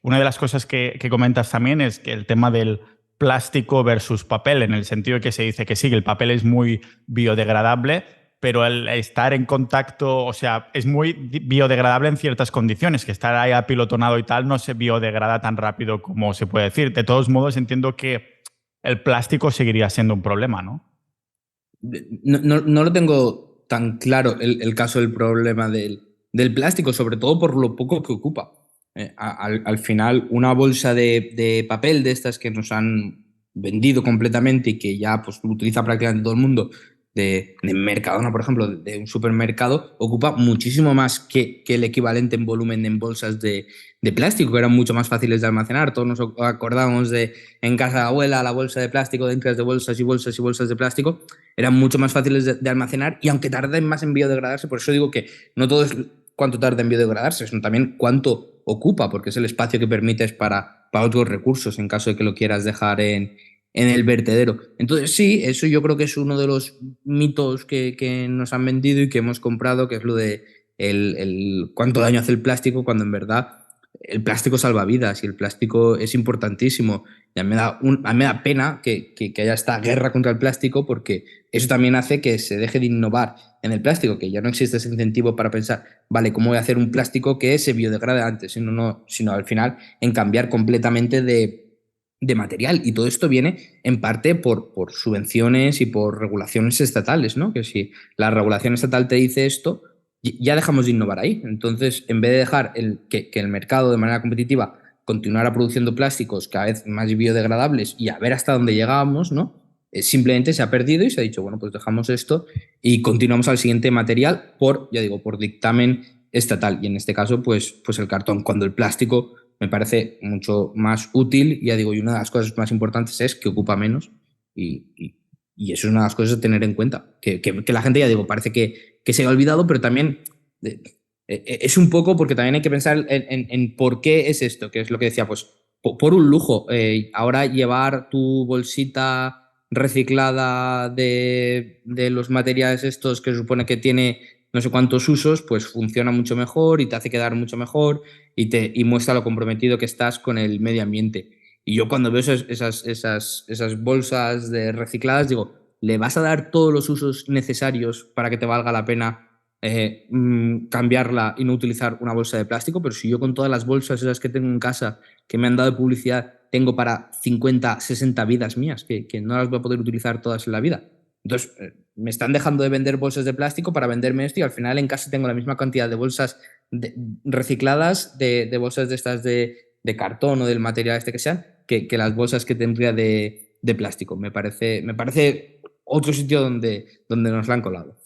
una de las cosas que comentas también es que el tema del plástico versus papel, en el sentido de que se dice que sí, que el papel es muy biodegradable, pero el estar en contacto, o sea, es muy biodegradable en ciertas condiciones, que estar ahí apilotonado y tal no se biodegrada tan rápido como se puede decir. De todos modos, entiendo que el plástico seguiría siendo un problema, ¿no? No lo tengo tan claro el caso del problema del plástico, sobre todo por lo poco que ocupa. Al final, una bolsa de papel de estas que nos han vendido completamente y que ya pues, lo utiliza prácticamente todo el mundo, de Mercadona, por ejemplo, de un supermercado, ocupa muchísimo más que el equivalente en volumen en bolsas de plástico, que eran mucho más fáciles de almacenar. Todos nos acordamos de en casa de la abuela, la bolsa de plástico, dentro de bolsas y bolsas y bolsas de plástico eran mucho más fáciles de almacenar y aunque tarden más en biodegradarse, por eso digo que no todo es cuánto tarda en biodegradarse, sino también cuánto ocupa, porque es el espacio que permites para otros recursos en caso de que lo quieras dejar en el vertedero. Entonces, sí, eso yo creo que es uno de los mitos que nos han vendido y que hemos comprado, que es lo de cuánto daño hace el plástico, cuando en verdad el plástico salva vidas y el plástico es importantísimo. Y a mí me da pena que haya esta guerra contra el plástico porque eso también hace que se deje de innovar en el plástico, que ya no existe ese incentivo para pensar, vale, ¿cómo voy a hacer un plástico que se biodegrade antes? Sino al final en cambiar completamente de material. Y todo esto viene en parte por subvenciones y por regulaciones estatales, ¿no? Que si la regulación estatal te dice esto, ya dejamos de innovar ahí. Entonces, en vez de dejar que el mercado de manera competitiva continuara produciendo plásticos cada vez más biodegradables y a ver hasta dónde llegábamos, ¿no? Simplemente se ha perdido y se ha dicho, bueno, pues dejamos esto y continuamos al siguiente material por, ya digo, por dictamen estatal. Y en este caso, pues el cartón, cuando el plástico me parece mucho más útil, ya digo, y una de las cosas más importantes es que ocupa menos y eso es una de las cosas a tener en cuenta, que la gente, ya digo, parece que se ha olvidado, pero también es un poco porque también hay que pensar en por qué es esto, que es lo que decía, pues por un lujo. Ahora llevar tu bolsita reciclada de los materiales estos que se supone que tiene no sé cuántos usos, pues funciona mucho mejor y te hace quedar mucho mejor y muestra lo comprometido que estás con el medio ambiente. Y yo cuando veo esas bolsas de recicladas digo, ¿le vas a dar todos los usos necesarios para que te valga la pena cambiarla y no utilizar una bolsa de plástico? Pero si yo con todas las bolsas esas que tengo en casa, que me han dado de publicidad, tengo para 50 60 vidas mías, que no las voy a poder utilizar todas en la vida. Entonces, me están dejando de vender bolsas de plástico para venderme esto y al final en casa tengo la misma cantidad de bolsas recicladas, de bolsas de estas de cartón o del material este que sean, que las bolsas que tendría de plástico. Me parece otro sitio donde nos la han colado.